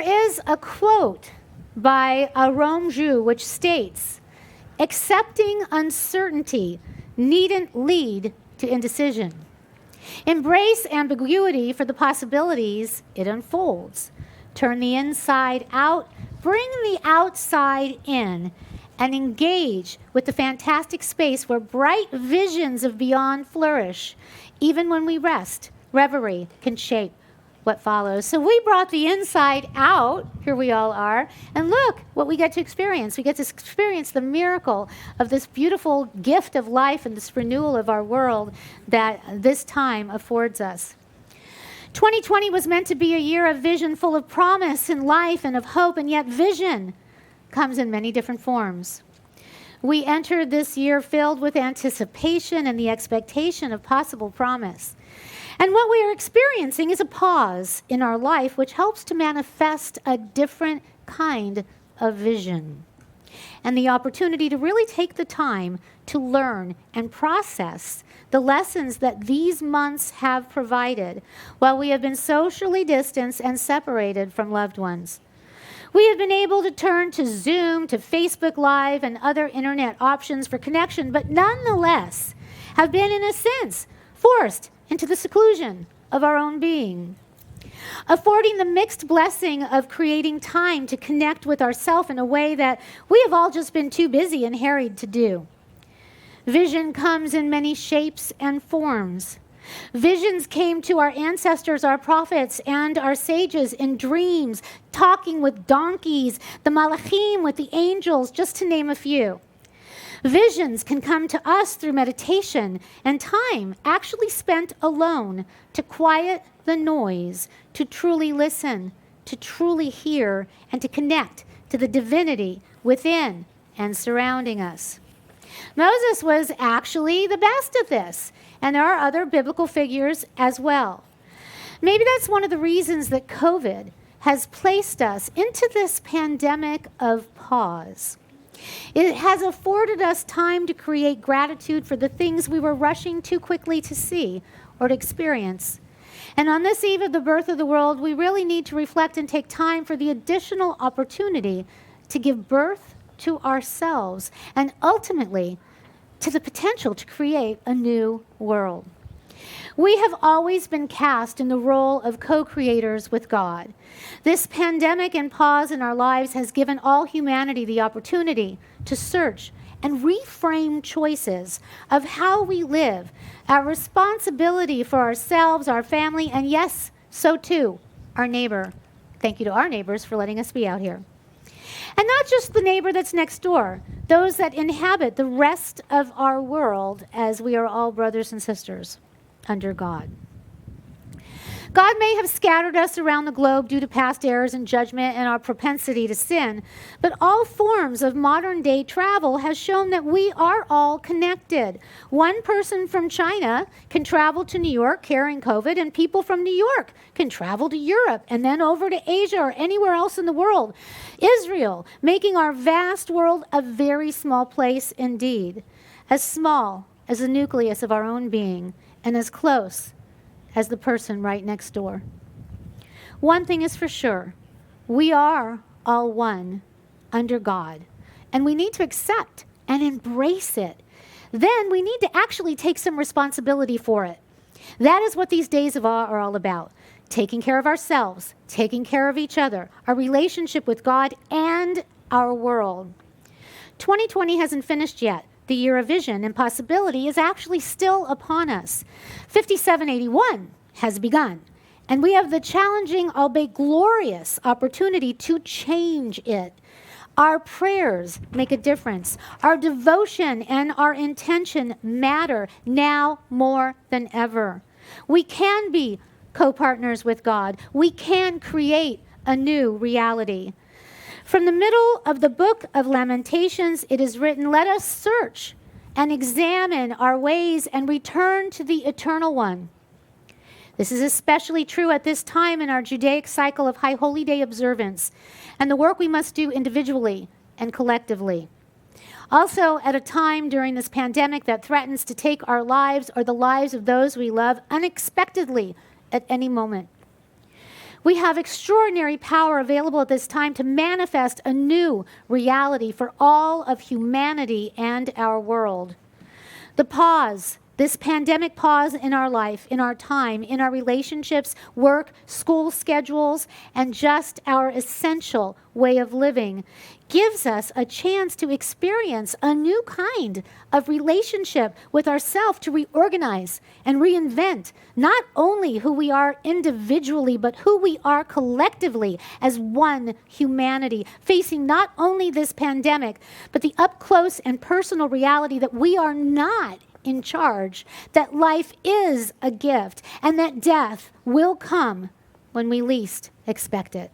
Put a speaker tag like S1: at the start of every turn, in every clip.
S1: is a quote by a Rome Jew which states, accepting uncertainty needn't lead to indecision. Embrace ambiguity for the possibilities it unfolds. Turn the inside out, bring the outside in, and engage with the fantastic space where bright visions of beyond flourish. Even when we rest, reverie can shape what follows. So we brought the inside out, here we all are, and look what we get to experience. We get to experience the miracle of this beautiful gift of life and this renewal of our world that this time affords us. 2020 was meant to be a year of vision full of promise and life and of hope, and yet vision comes in many different forms. We entered this year filled with anticipation and the expectation of possible promise. And what we are experiencing is a pause in our life which helps to manifest a different kind of vision and the opportunity to really take the time to learn and process the lessons that these months have provided while we have been socially distanced and separated from loved ones. We have been able to turn to Zoom, to Facebook Live, and other internet options for connection, but nonetheless have been, in a sense, forced into the seclusion of our own being, affording the mixed blessing of creating time to connect with ourselves in a way that we have all just been too busy and harried to do. Vision comes in many shapes and forms. Visions came to our ancestors, our prophets, and our sages in dreams, talking with donkeys, the malachim with the angels, just to name a few. Visions can come to us through meditation and time actually spent alone to quiet the noise, to truly listen, to truly hear, and to connect to the divinity within and surrounding us. Moses was actually the best at this, and there are other biblical figures as well. Maybe that's one of the reasons that COVID has placed us into this pandemic of pause. It has afforded us time to create gratitude for the things we were rushing too quickly to see or to experience. And on this eve of the birth of the world, we really need to reflect and take time for the additional opportunity to give birth to ourselves and ultimately to the potential to create a new world. We have always been cast in the role of co-creators with God. This pandemic and pause in our lives has given all humanity the opportunity to search and reframe choices of how we live, our responsibility for ourselves, our family, and yes, so too, our neighbor. Thank you to our neighbors for letting us be out here. And not just the neighbor that's next door, those that inhabit the rest of our world, as we are all brothers and sisters under God. God may have scattered us around the globe due to past errors and judgment and our propensity to sin, but all forms of modern-day travel has shown that we are all connected. One person from China can travel to New York carrying COVID, and people from New York can travel to Europe and then over to Asia or anywhere else in the world. Israel, making our vast world a very small place indeed, as small as the nucleus of our own being and as close as the person right next door. One thing is for sure, we are all one under God, and we need to accept and embrace it. Then we need to actually take some responsibility for it. That is what these days of awe are all about. Taking care of ourselves, taking care of each other, our relationship with God and our world. 2020 hasn't finished yet. The year of vision and possibility is actually still upon us. 5781 has begun, and we have the challenging, albeit glorious, opportunity to change it. Our prayers make a difference. Our devotion and our intention matter now more than ever. We can be co-partners with God. We can create a new reality. From the middle of the book of Lamentations, it is written, "Let us search and examine our ways and return to the Eternal One." This is especially true at this time in our Judaic cycle of High Holy Day observance and the work we must do individually and collectively. Also, at a time during this pandemic that threatens to take our lives or the lives of those we love unexpectedly at any moment. We have extraordinary power available at this time to manifest a new reality for all of humanity and our world. The pause, this pandemic pause in our life, in our time, in our relationships, work, school schedules, and just our essential way of living, gives us a chance to experience a new kind of relationship with ourselves, to reorganize and reinvent not only who we are individually, but who we are collectively as one humanity, facing not only this pandemic, but the up-close and personal reality that we are not in charge, that life is a gift, and that death will come when we least expect it.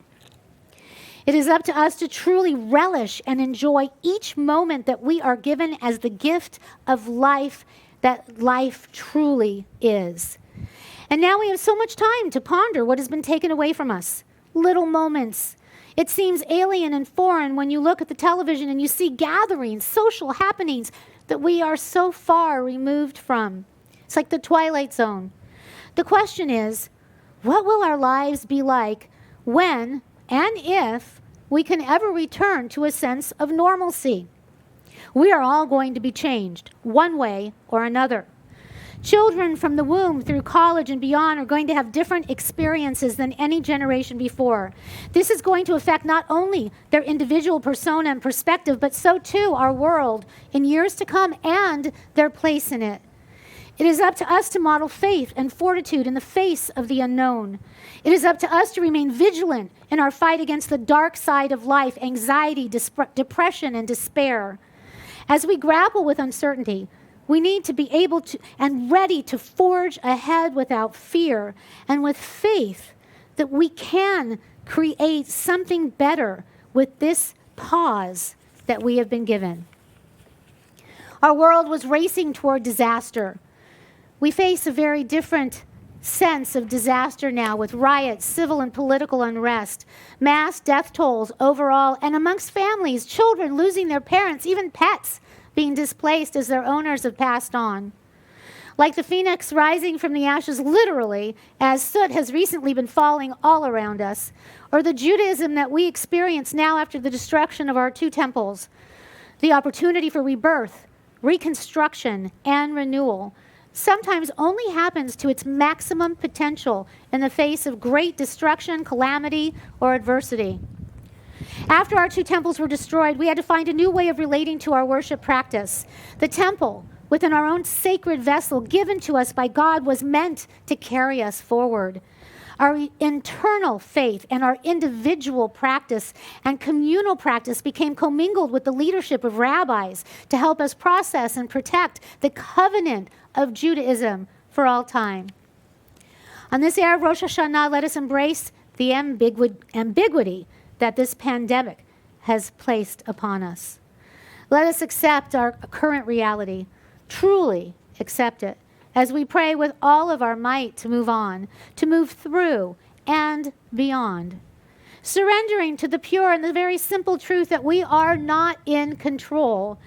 S1: It is up to us to truly relish and enjoy each moment that we are given as the gift of life that life truly is. And now we have so much time to ponder what has been taken away from us. Little moments. It seems alien and foreign when you look at the television and you see gatherings, social happenings that we are so far removed from. It's like the Twilight Zone. The question is, what will our lives be like when and if we can ever return to a sense of normalcy? We are all going to be changed, one way or another. Children from the womb through college and beyond are going to have different experiences than any generation before. This is going to affect not only their individual persona and perspective, but so too our world in years to come and their place in it. It is up to us to model faith and fortitude in the face of the unknown. It is up to us to remain vigilant in our fight against the dark side of life, anxiety, depression, and despair. As we grapple with uncertainty, we need to be able to and ready to forge ahead without fear and with faith that we can create something better with this pause that we have been given. Our world was racing toward disaster. We face a very different sense of disaster now with riots, civil and political unrest, mass death tolls overall, and amongst families, children losing their parents, even pets being displaced as their owners have passed on. Like the phoenix rising from the ashes literally, as soot has recently been falling all around us, or the Judaism that we experience now after the destruction of our two temples, the opportunity for rebirth, reconstruction, and renewal sometimes only happens to its maximum potential in the face of great destruction, calamity, or adversity. After our two temples were destroyed, we had to find a new way of relating to our worship practice. The temple, within our own sacred vessel given to us by God, was meant to carry us forward. Our internal faith and our individual practice and communal practice became commingled with the leadership of rabbis to help us process and protect the covenant of Judaism for all time. On this Erev Rosh Hashanah, let us embrace the ambiguity that this pandemic has placed upon us. Let us accept our current reality, truly accept it, as we pray with all of our might to move on, to move through and beyond. Surrendering to the pure and the very simple truth that we are not in control,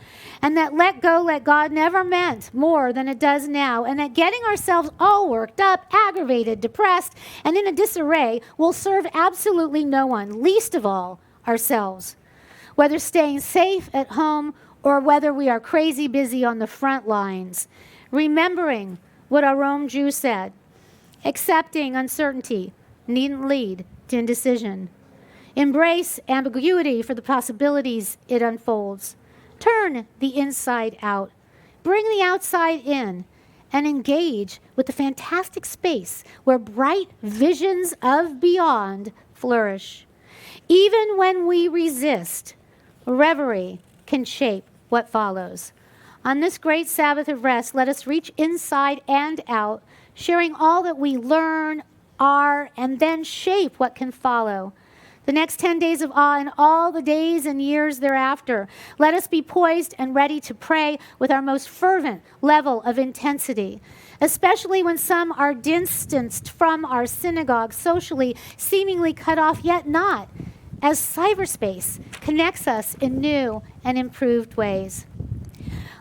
S1: and that let go, let God never meant more than it does now, and that getting ourselves all worked up, aggravated, depressed, and in a disarray will serve absolutely no one, least of all ourselves. Whether staying safe at home or whether we are crazy busy on the front lines, remembering what our Rome Jew said, accepting uncertainty needn't lead to indecision. Embrace ambiguity for the possibilities it unfolds. Turn the inside out. Bring the outside in and engage with the fantastic space where bright visions of beyond flourish. Even when we resist, reverie can shape what follows. On this great Sabbath of rest, let us reach inside and out, sharing all that we learn, are, and then shape what can follow. The next 10 days of awe and all the days and years thereafter, let us be poised and ready to pray with our most fervent level of intensity, especially when some are distanced from our synagogue, socially, seemingly cut off, yet not, as cyberspace connects us in new and improved ways.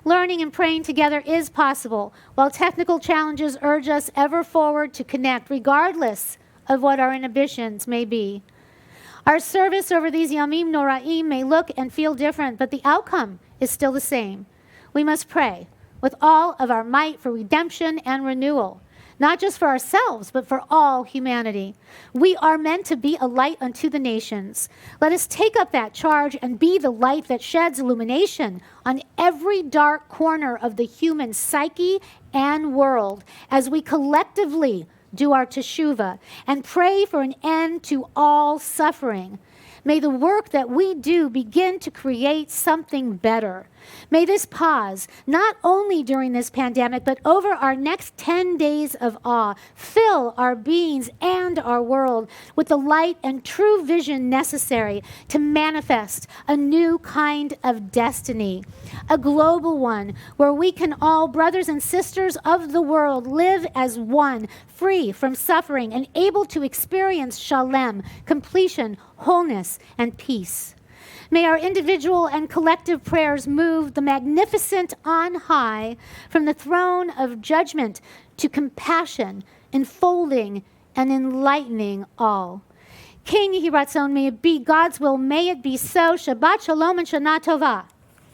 S1: Learning and praying together is possible, while technical challenges urge us ever forward to connect, regardless of what our inhibitions may be. Our service over these Yamim Noraim may look and feel different, but the outcome is still the same. We must pray with all of our might for redemption and renewal, not just for ourselves, but for all humanity. We are meant to be a light unto the nations. Let us take up that charge and be the light that sheds illumination on every dark corner of the human psyche and world as we collectively do our teshuvah and pray for an end to all suffering. May the work that we do begin to create something better. May this pause, not only during this pandemic, but over our next 10 days of awe, fill our beings and our world with the light and true vision necessary to manifest a new kind of destiny, a global one where we can all, brothers and sisters of the world, live as one, free from suffering and able to experience shalem, completion, wholeness, and peace. May our individual and collective prayers move the magnificent on high from the throne of judgment to compassion, enfolding and enlightening all. King Yehi Ratzon, may it be God's will, may it be so. Shabbat Shalom and Shana Tova.